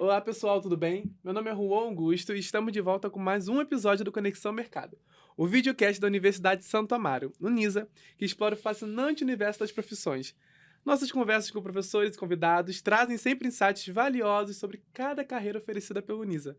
Olá pessoal, tudo bem? Meu nome é Juan Augusto e estamos de volta com mais um episódio do Conexão Mercado, o videocast da Universidade de Santo Amaro, Unisa, que explora o fascinante universo das profissões. Nossas conversas com professores e convidados trazem sempre insights valiosos sobre cada carreira oferecida pela Unisa.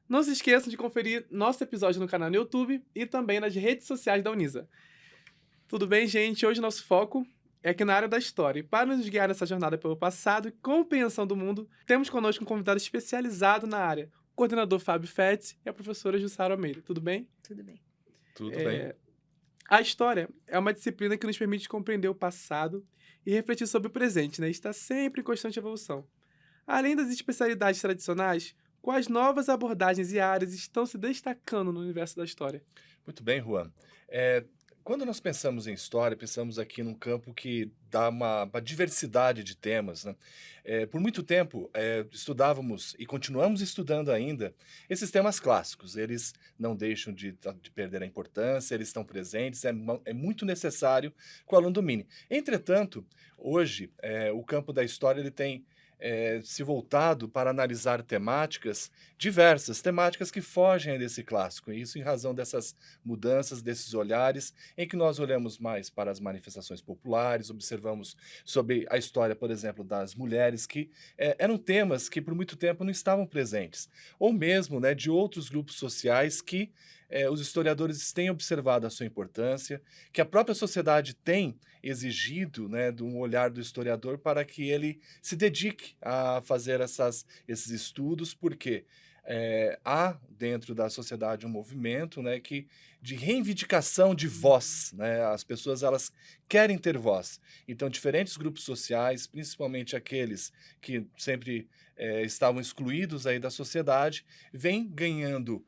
Não se esqueçam de conferir nosso episódio no canal no YouTube e também nas redes sociais da Unisa. Tudo bem, gente? Hoje nosso foco é aqui na área da história. E para nos guiar nessa jornada pelo passado e compreensão do mundo, temos conosco um convidado especializado na área, o coordenador Fábio Fetz e a professora Jussara Almeida. Tudo bem? Tudo bem. Tudo bem. A história é uma disciplina que nos permite compreender o passado e refletir sobre o presente, né? Está sempre em constante evolução. Além das especialidades tradicionais, quais novas abordagens e áreas estão se destacando no universo da história? Muito bem, Juan. Quando nós pensamos em história, pensamos aqui num campo que dá uma diversidade de temas, né? Por muito tempo, estudávamos e continuamos estudando ainda esses temas clássicos. Eles não deixam de perder a importância, eles estão presentes, é muito necessário que o aluno domine. Entretanto, hoje, o campo da história ele tem se voltado para analisar temáticas diversas, temáticas que fogem desse clássico. E isso em razão dessas mudanças, desses olhares, em que nós olhamos mais para as manifestações populares, observamos sobre a história, por exemplo, das mulheres, que eram temas que por muito tempo não estavam presentes, ou mesmo, né, de outros grupos sociais que os historiadores têm observado a sua importância, que a própria sociedade tem exigido, né, de um olhar do historiador para que ele se dedique a fazer esses estudos, porque há dentro da sociedade um movimento, né, de reivindicação de voz, né? As pessoas elas querem ter voz. Então, diferentes grupos sociais, principalmente aqueles que sempre estavam excluídos aí da sociedade, vêm ganhando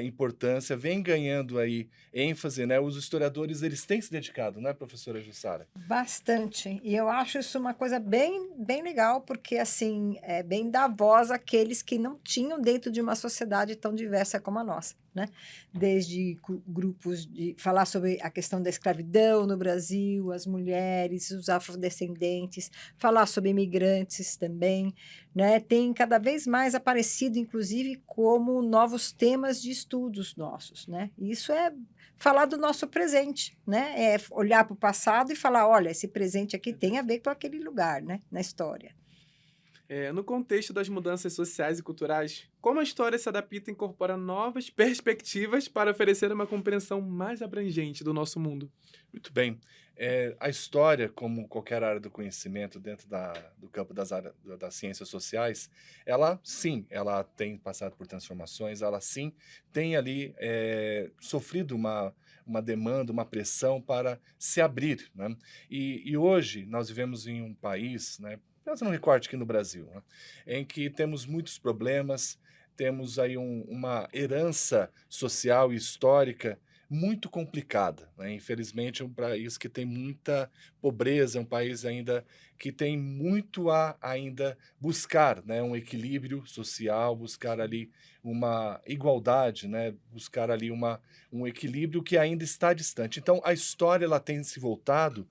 importância, vem ganhando aí ênfase, né? Os historiadores eles têm se dedicado, né, professora Jussara? Bastante. E eu acho isso uma coisa bem legal, porque assim, é bem dar voz àqueles que não tinham dentro de uma sociedade tão diversa como a nossa, né? Desde grupos de falar sobre a questão da escravidão no Brasil, as mulheres, os afrodescendentes, falar sobre imigrantes também, né? Tem cada vez mais aparecido, inclusive, como novos temas de estudos nossos, né? E isso é falar do nosso presente, né? É olhar para o passado e falar, olha, esse presente aqui tem a ver com aquele lugar, né? Na história. No contexto das mudanças sociais e culturais, como a história se adapta e incorpora novas perspectivas para oferecer uma compreensão mais abrangente do nosso mundo? Muito bem. A história, como qualquer área do conhecimento dentro do campo das ciências sociais, ela sim, ela tem passado por transformações, ela sim tem ali sofrido uma demanda, uma pressão para se abrir, né? E hoje nós vivemos em um país, né, fazendo um recorte aqui no Brasil, né, em que temos muitos problemas, temos aí uma herança social e histórica muito complicada, né? Infelizmente, é um país que tem muita pobreza, é um país ainda que tem muito a ainda buscar, né, um equilíbrio social, buscar ali uma igualdade, né, buscar ali um equilíbrio que ainda está distante. Então, a história ela tem se voltado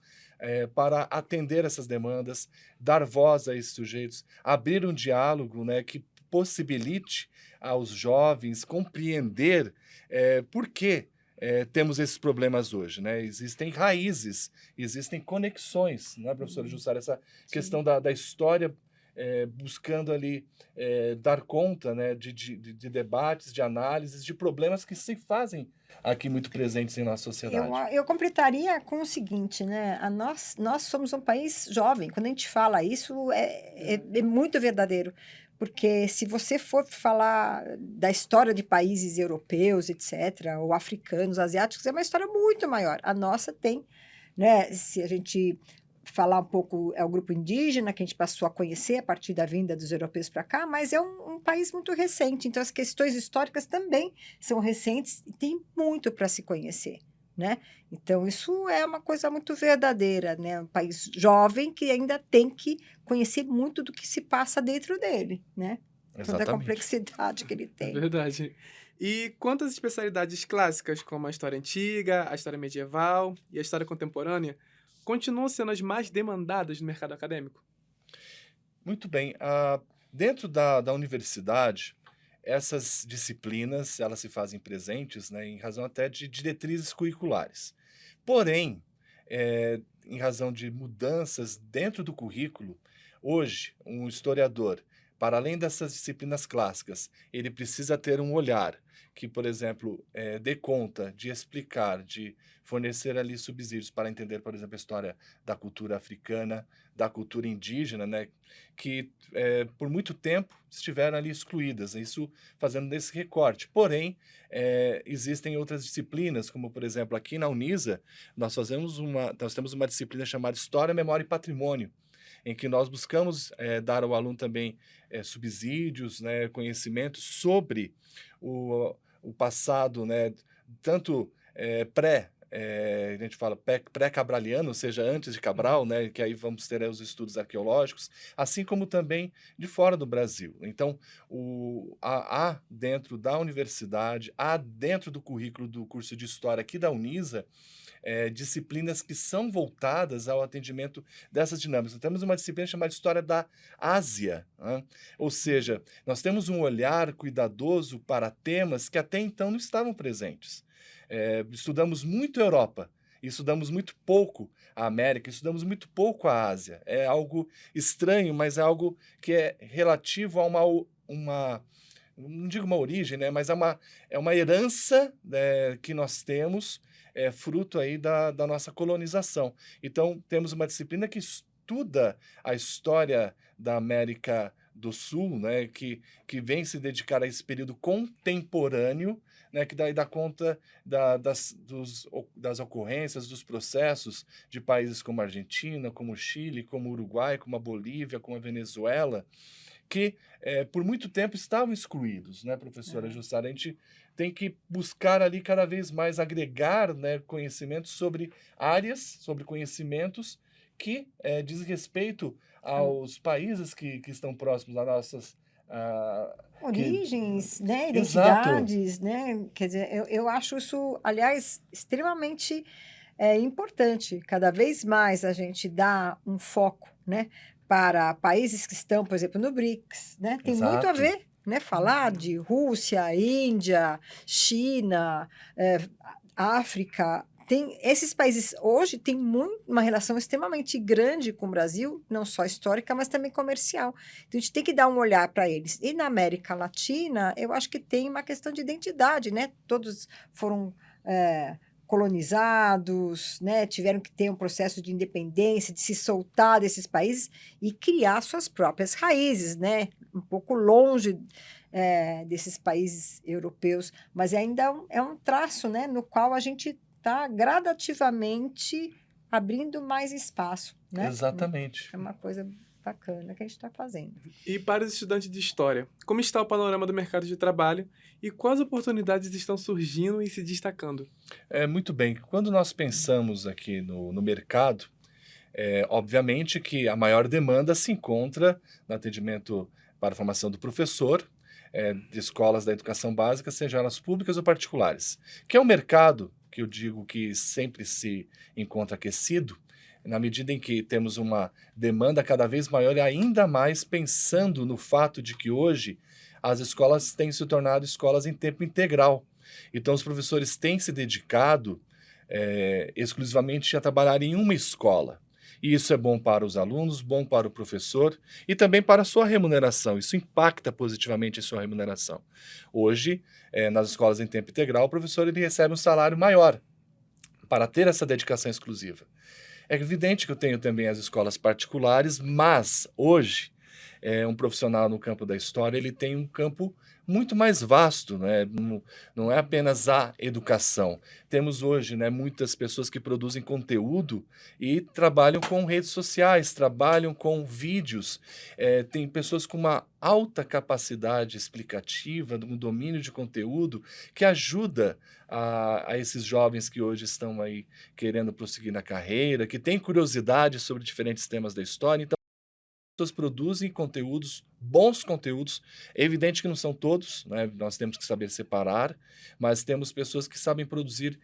para atender essas demandas, dar voz a esses sujeitos, abrir um diálogo, né, que possibilite aos jovens compreender por que temos esses problemas hoje, né? Existem raízes, existem conexões, né, professora Jussara? Essa Sim. questão da história buscando ali dar conta, né, de debates, de análises, de problemas que se fazem aqui muito presentes em nossa sociedade. Eu completaria com o seguinte, né? Nós somos um país jovem. Quando a gente fala isso, é muito verdadeiro. Porque se você for falar da história de países europeus, etc., ou africanos, asiáticos, é uma história muito maior. A nossa tem, né? Se a gente falar um pouco, é o grupo indígena que a gente passou a conhecer a partir da vinda dos europeus para cá, mas é um país muito recente. Então, as questões históricas também são recentes e tem muito para se conhecer, né? Então, isso é uma coisa muito verdadeira, né? Um país jovem que ainda tem que conhecer muito do que se passa dentro dele, né? Toda a Exatamente. complexidade que ele É tem. verdade. E quantas especialidades clássicas, como a história antiga, a história medieval e a história contemporânea, continuam sendo as mais demandadas no mercado acadêmico? Muito bem. Dentro da universidade, essas disciplinas, elas se fazem presentes, né, em razão até de diretrizes curriculares. Porém, em razão de mudanças dentro do currículo, hoje, um historiador, para além dessas disciplinas clássicas, ele precisa ter um olhar que, por exemplo, dê conta de explicar, de fornecer ali subsídios para entender, por exemplo, a história da cultura africana, da cultura indígena, né, que por muito tempo estiveram ali excluídas, isso fazendo desse recorte. Porém, existem outras disciplinas, como, por exemplo, aqui na Unisa, nós temos uma disciplina chamada História, Memória e Patrimônio, em que nós buscamos dar ao aluno também subsídios, né, conhecimento sobre o passado, né, tanto a gente fala pré-cabraliano, ou seja, antes de Cabral, né, que aí vamos ter os estudos arqueológicos, assim como também de fora do Brasil. Então, há dentro da universidade, há dentro do currículo do curso de História aqui da Unisa, disciplinas que são voltadas ao atendimento dessas dinâmicas. Nós temos uma disciplina chamada História da Ásia, né? Ou seja, nós temos um olhar cuidadoso para temas que até então não estavam presentes. Estudamos muito a Europa, estudamos muito pouco a América, estudamos muito pouco a Ásia. É algo estranho, mas é algo que é relativo a uma não digo uma origem, né, mas é uma herança, né, que nós temos, fruto aí da nossa colonização. Então, temos uma disciplina que estuda a história da América do Sul, né, que vem se dedicar a esse período contemporâneo, né, que daí dá conta das ocorrências, dos processos de países como a Argentina, como o Chile, como o Uruguai, como a Bolívia, como a Venezuela, que por muito tempo estavam excluídos, né, professora Jussara? A gente tem que buscar ali cada vez mais agregar, né, conhecimentos sobre áreas, sobre conhecimentos que diz respeito aos países que estão próximos às nossas... que... Origens, né, Exato, identidades, né? Quer dizer, eu acho isso, aliás, extremamente importante. Cada vez mais a gente dá um foco, né, para países que estão, por exemplo, no BRICS, né? Tem muito a exato. ver, né? Falar de Rússia, Índia, China, África. Tem, esses países hoje têm uma relação extremamente grande com o Brasil, não só histórica, mas também comercial. Então, a gente tem que dar um olhar para eles. E na América Latina, eu acho que tem uma questão de identidade, né? Todos foram colonizados, né? Tiveram que ter um processo de independência, de se soltar desses países e criar suas próprias raízes, né? Um pouco longe desses países europeus, mas ainda é um traço, né? No qual a gente está gradativamente abrindo mais espaço, né? Exatamente. É uma coisa bacana que a gente está fazendo. E para os estudantes de história, como está o panorama do mercado de trabalho e quais oportunidades estão surgindo e se destacando? Muito bem. Quando nós pensamos aqui no mercado, obviamente que a maior demanda se encontra no atendimento para a formação do professor, de escolas da educação básica, sejam elas públicas ou particulares, que é um mercado que eu digo que sempre se encontra aquecido, na medida em que temos uma demanda cada vez maior e ainda mais pensando no fato de que hoje as escolas têm se tornado escolas em tempo integral. Então, os professores têm se dedicado exclusivamente a trabalhar em uma escola. E isso é bom para os alunos, bom para o professor e também para a sua remuneração. Isso impacta positivamente a sua remuneração. Hoje, nas escolas em tempo integral, o professor ele recebe um salário maior para ter essa dedicação exclusiva. É evidente que eu tenho também as escolas particulares, mas hoje um profissional no campo da história ele tem um campo muito mais vasto, né? Não é apenas a educação. Temos hoje, né, muitas pessoas que produzem conteúdo e trabalham com redes sociais, trabalham com vídeos. Tem pessoas com uma alta capacidade explicativa, um domínio de conteúdo que ajuda a esses jovens que hoje estão aí querendo prosseguir na carreira, que têm curiosidade sobre diferentes temas da história. Então, pessoas produzem conteúdos, bons conteúdos. É evidente que não são todos, né? Nós temos que saber separar, mas temos pessoas que sabem produzir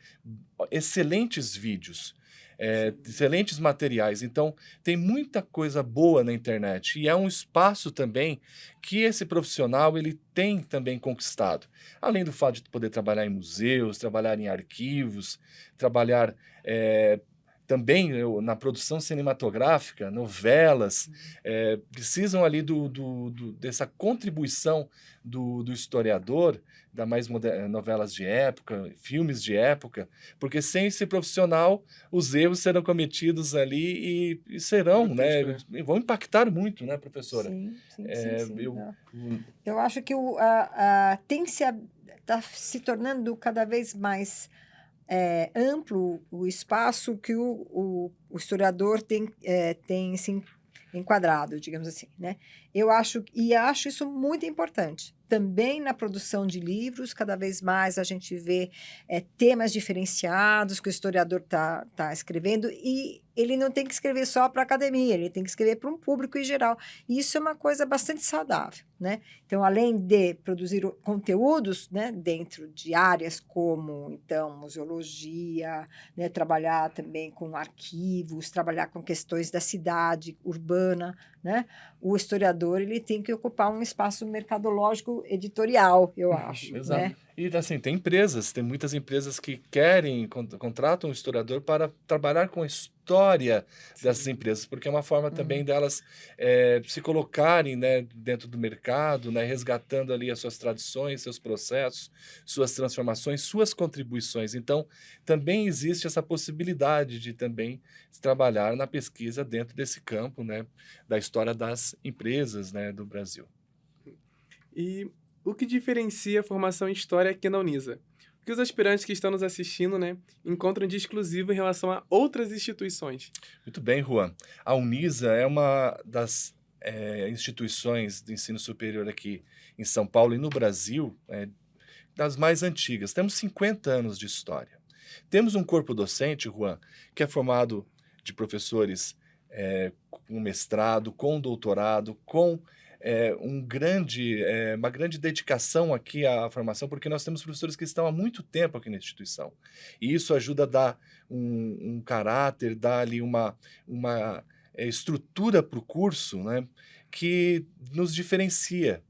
excelentes vídeos. excelentes materiais. Então, tem muita coisa boa na internet e é um espaço também que esse profissional ele tem também conquistado. Além do fato de poder trabalhar em museus, trabalhar em arquivos, trabalhar também na produção cinematográfica, novelas, precisam ali dessa contribuição do historiador, da mais novelas de época, filmes de época, porque sem esse profissional os erros serão cometidos ali e serão, né, Grotesco, e vão impactar muito, né, professora? Sim, sim, É, sim, sim. eu, Não. Eu acho que está se tornando cada vez mais amplo o espaço que o historiador tem se enquadrado, digamos assim, né? Acho isso muito importante. Também na produção de livros, cada vez mais a gente vê temas diferenciados que o historiador tá escrevendo, e ele não tem que escrever só para a academia, ele tem que escrever para um público em geral. E isso é uma coisa bastante saudável, né? Então, além de produzir conteúdos, né, dentro de áreas como, então, museologia, né, trabalhar também com arquivos, trabalhar com questões da cidade urbana, né? O historiador ele tem que ocupar um espaço mercadológico editorial, eu acho, Exato. né? E assim, tem muitas empresas que contratam um historiador para trabalhar com a história dessas sim. empresas, porque é uma forma também Uhum. delas se colocarem, né, dentro do mercado, né, resgatando ali as suas tradições, seus processos, suas transformações, suas contribuições. Então, também existe essa possibilidade de também trabalhar na pesquisa dentro desse campo, né, da história das empresas, né, do Brasil. E o que diferencia a formação em História aqui na Unisa? O que os aspirantes que estão nos assistindo, né, encontram de exclusivo em relação a outras instituições? Muito bem, Juan. A Unisa é uma das instituições de ensino superior aqui em São Paulo e no Brasil, das mais antigas. Temos 50 anos de história. Temos um corpo docente, Juan, que é formado de professores com mestrado, com doutorado, com uma grande dedicação aqui à formação, porque nós temos professores que estão há muito tempo aqui na instituição. E isso ajuda a dar um caráter, dar ali uma estrutura para o curso, né, que nos diferencia,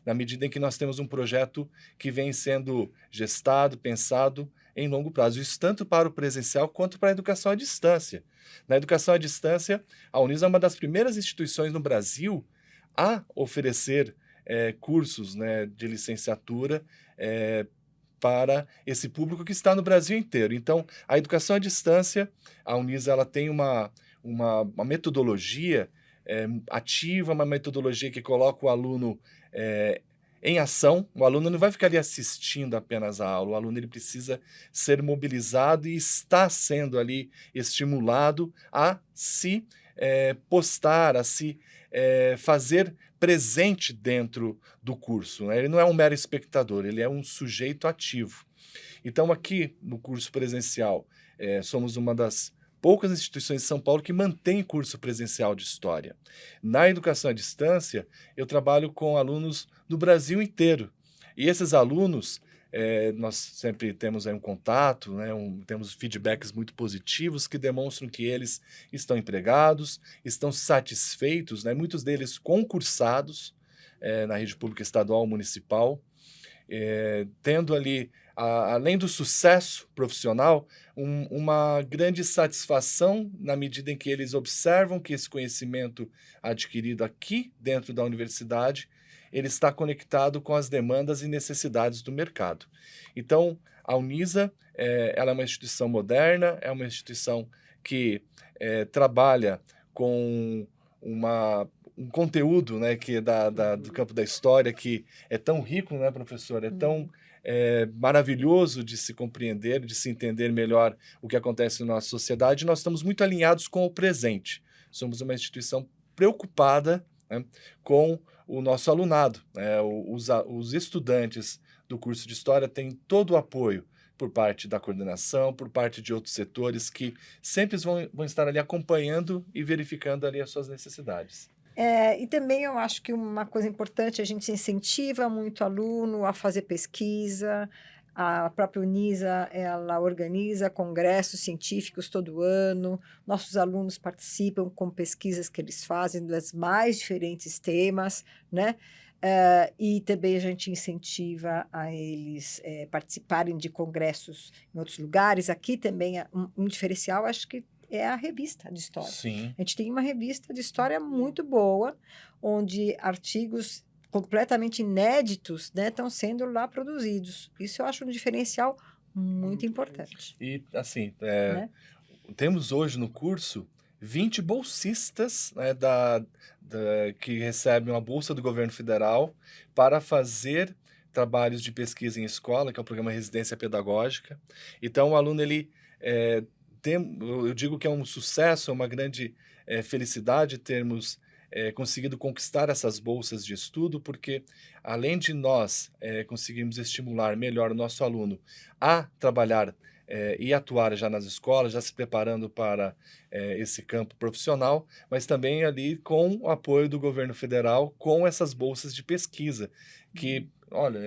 na medida em que nós temos um projeto que vem sendo gestado, pensado em longo prazo, isso tanto para o presencial quanto para a educação à distância. Na educação à distância, a Unisa é uma das primeiras instituições no Brasil a oferecer cursos, né, de licenciatura para esse público que está no Brasil inteiro. Então, a educação à distância, a Unisa ela tem uma metodologia ativa, uma metodologia que coloca o aluno em ação. O aluno não vai ficar ali assistindo apenas a aula, o aluno ele precisa ser mobilizado e está sendo ali estimulado a se postar, a se fazer presente dentro do curso, né? Ele não é um mero espectador, ele é um sujeito ativo. Então, aqui no curso presencial, somos uma das poucas instituições de São Paulo que mantém curso presencial de História. Na educação à distância, eu trabalho com alunos do Brasil inteiro. E esses alunos, nós sempre temos aí um contato, né, temos feedbacks muito positivos que demonstram que eles estão empregados, estão satisfeitos, né, muitos deles concursados na rede pública estadual municipal, tendo ali, além do sucesso profissional, uma grande satisfação na medida em que eles observam que esse conhecimento adquirido aqui dentro da universidade, ele está conectado com as demandas e necessidades do mercado. Então, a Unisa, ela é uma instituição moderna, é uma instituição que trabalha com um conteúdo, né, que é do campo da história, que é tão rico, né, professor? É tão maravilhoso de se compreender, de se entender melhor o que acontece na nossa sociedade. Nós estamos muito alinhados com o presente. Somos uma instituição preocupada, né, com o nosso alunado. Os estudantes do curso de História têm todo o apoio por parte da coordenação, por parte de outros setores que sempre vão estar ali acompanhando e verificando ali as suas necessidades. E também eu acho que uma coisa importante, a gente incentiva muito o aluno a fazer pesquisa, A própria Unisa, ela organiza congressos científicos todo ano, nossos alunos participam com pesquisas que eles fazem dos mais diferentes temas, né? E também a gente incentiva a eles participarem de congressos em outros lugares. Aqui também um diferencial, acho que é a revista de história. Sim. A gente tem uma revista de história muito boa, onde artigos completamente inéditos, né, estão sendo lá produzidos. Isso eu acho um diferencial muito importante. E, assim, Né? temos hoje no curso 20 bolsistas, né, que recebem uma bolsa do governo federal para fazer trabalhos de pesquisa em escola, que é o programa Residência Pedagógica. Então, o aluno, eu digo que é um sucesso, é uma grande felicidade termos conseguido conquistar essas bolsas de estudo, porque além de nós conseguirmos estimular melhor o nosso aluno a trabalhar e atuar já nas escolas, já se preparando para esse campo profissional, mas também ali com o apoio do governo federal, com essas bolsas de pesquisa, que, olha,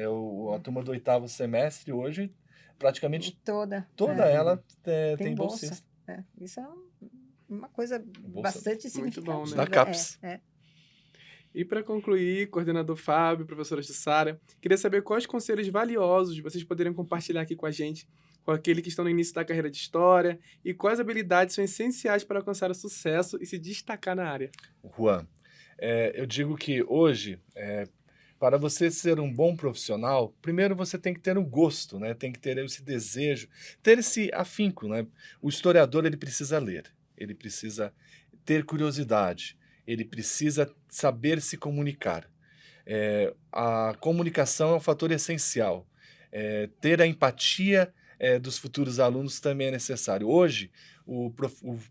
a turma do 8º semestre hoje, praticamente Toda ela tem bolsa. bolsa. Isso é uma coisa Bolsa bastante muito bom, significativa. né? Da CAPES. E para concluir, coordenador Fábio, professora Jussara, queria saber quais conselhos valiosos vocês poderiam compartilhar aqui com a gente, com aquele que estão no início da carreira de História, e quais habilidades são essenciais para alcançar o sucesso e se destacar na área. Juan, eu digo que hoje, para você ser um bom profissional, primeiro você tem que ter um gosto, né? Tem que ter esse desejo, ter esse afinco, né? O historiador, ele precisa ler, ele precisa ter curiosidade, ele precisa saber se comunicar. A comunicação é um fator essencial. Ter a empatia dos futuros alunos também é necessário. Hoje, o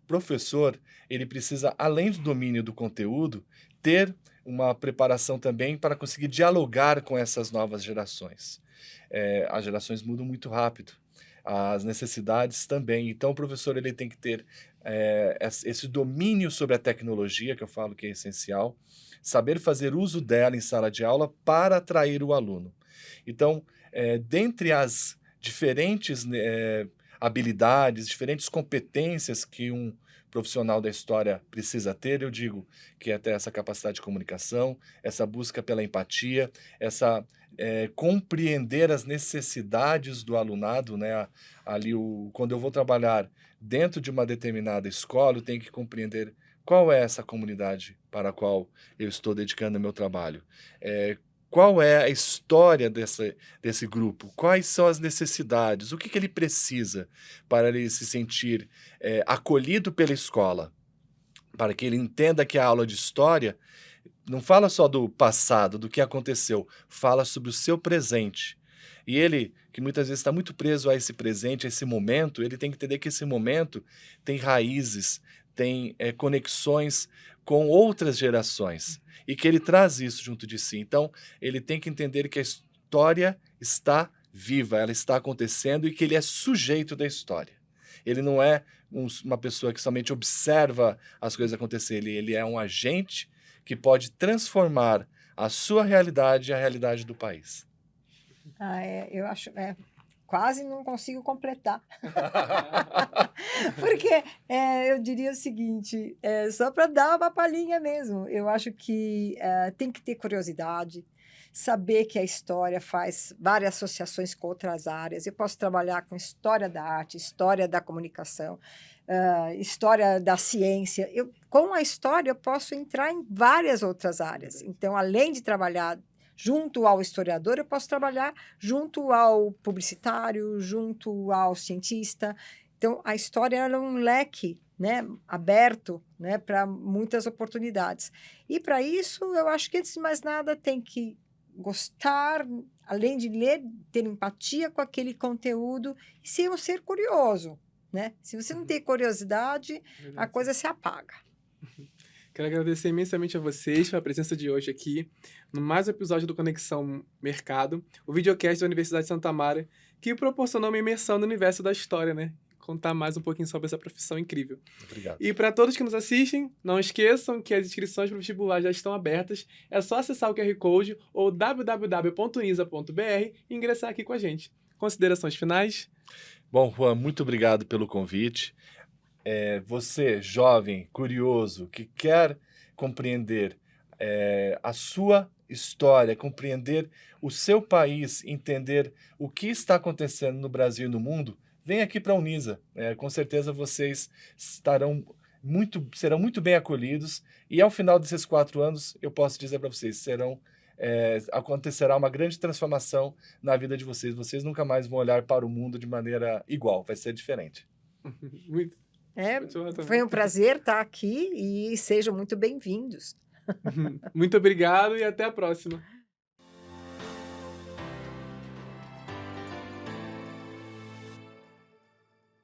professor, ele precisa, além do domínio do conteúdo, ter uma preparação também para conseguir dialogar com essas novas gerações. As gerações mudam muito rápido, as necessidades também. Então, o professor, ele tem que ter esse domínio sobre a tecnologia, que eu falo que é essencial, saber fazer uso dela em sala de aula para atrair o aluno. Então, dentre as diferentes habilidades, diferentes competências que um profissional da história precisa ter, eu digo que é ter essa capacidade de comunicação, essa busca pela empatia, essa compreender as necessidades do alunado, né? Ali, quando eu vou trabalhar dentro de uma determinada escola, eu tenho que compreender qual é essa comunidade para a qual eu estou dedicando o meu trabalho. Qual é a história desse grupo? Quais são as necessidades? O que ele precisa para ele se sentir acolhido pela escola? Para que ele entenda que a aula de história não fala só do passado, do que aconteceu, fala sobre o seu presente. E ele, que muitas vezes está muito preso a esse presente, a esse momento, ele tem que entender que esse momento tem raízes, tem conexões com outras gerações, e que ele traz isso junto de si. Então, ele tem que entender que a história está viva, ela está acontecendo e que ele é sujeito da história. Ele não é uma pessoa que somente observa as coisas acontecerem, ele é um agente que pode transformar a sua realidade e a realidade do país. Eu acho, quase não consigo completar. Porque eu diria o seguinte, só para dar uma palhinha mesmo, eu acho que tem que ter curiosidade, saber que a história faz várias associações com outras áreas. Eu posso trabalhar com história da arte, história da comunicação, história da ciência. Com a história, eu posso entrar em várias outras áreas. Então, além de trabalhar junto ao historiador, eu posso trabalhar junto ao publicitário, junto ao cientista. Então, a história é um leque, né, aberto, né, para muitas oportunidades. E, para isso, eu acho que, antes de mais nada, tem que gostar, além de ler, ter empatia com aquele conteúdo e ser um ser curioso. Né? Se você não tem curiosidade, a coisa se apaga. Quero agradecer imensamente a vocês pela presença de hoje aqui, no mais um episódio do Conexão Mercado, o videocast da Universidade de Santo Amaro, que proporcionou uma imersão no universo da história, né? Contar mais um pouquinho sobre essa profissão incrível. Obrigado. E para todos que nos assistem, não esqueçam que as inscrições para o vestibular já estão abertas. É só acessar o QR Code ou www.unisa.br e ingressar aqui com a gente. Considerações finais? Bom, Juan, muito obrigado pelo convite. Você, jovem, curioso, que quer compreender a sua história, compreender o seu país, entender o que está acontecendo no Brasil e no mundo, vem aqui para a Unisa. Com certeza vocês serão muito bem acolhidos e ao final desses 4 anos, eu posso dizer para vocês, acontecerá uma grande transformação na vida de vocês. Vocês nunca mais vão olhar para o mundo de maneira igual, vai ser diferente. Muito. Foi um prazer estar aqui e sejam muito bem-vindos. Muito obrigado e até a próxima.